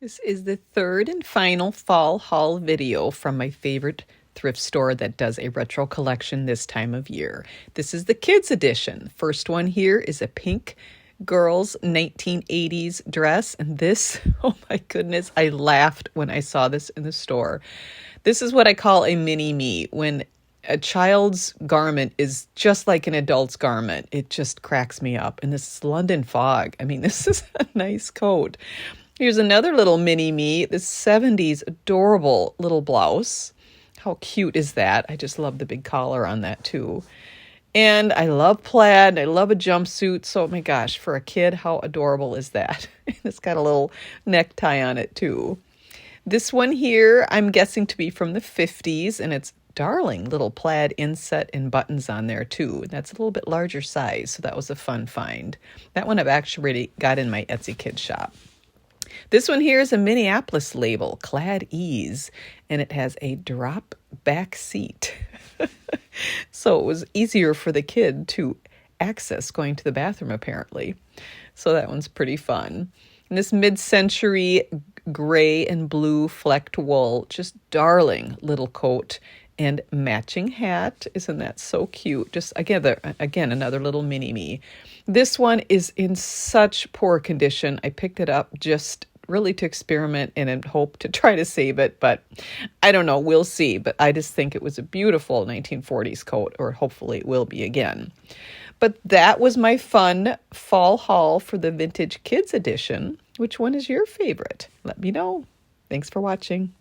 This is the third and final fall haul video from my favorite thrift store that does a retro collection this time of year. This is the kids edition. First one here is a pink girl's 1980s dress, and this, oh my goodness, I laughed when I saw this in the store. This is what I call a mini me, when a child's garment is just like an adult's garment. It just cracks me up. And this is London Fog. I mean, this is a nice coat. Here's another little mini me, this 70s adorable little blouse. How cute is that? I just love the big collar on that too. And I love plaid. I love a jumpsuit. So, oh my gosh, for a kid, how adorable is that? It's got a little necktie on it too. This one here, I'm guessing to be from the 50s, and it's darling little plaid inset and buttons on there too. That's a little bit larger size, so that was a fun find. That one I've actually got in my Etsy Kids shop. This one here is a Minneapolis label, Clad Ease, and it has a drop back seat. So it was easier for the kid to access going to the bathroom, apparently. So that one's pretty fun. And this mid-century gray and blue flecked wool, just darling little coat and matching hat. Isn't that so cute? Just again, another little mini me. This one is in such poor condition. I picked it up just really to experiment and hope to try to save it, but I don't know, we'll see. But I just think it was a beautiful 1940s coat, or hopefully it will be again. But that was my fun fall haul for the Vintage Kids edition. Which one is your favorite? Let me know. Thanks for watching.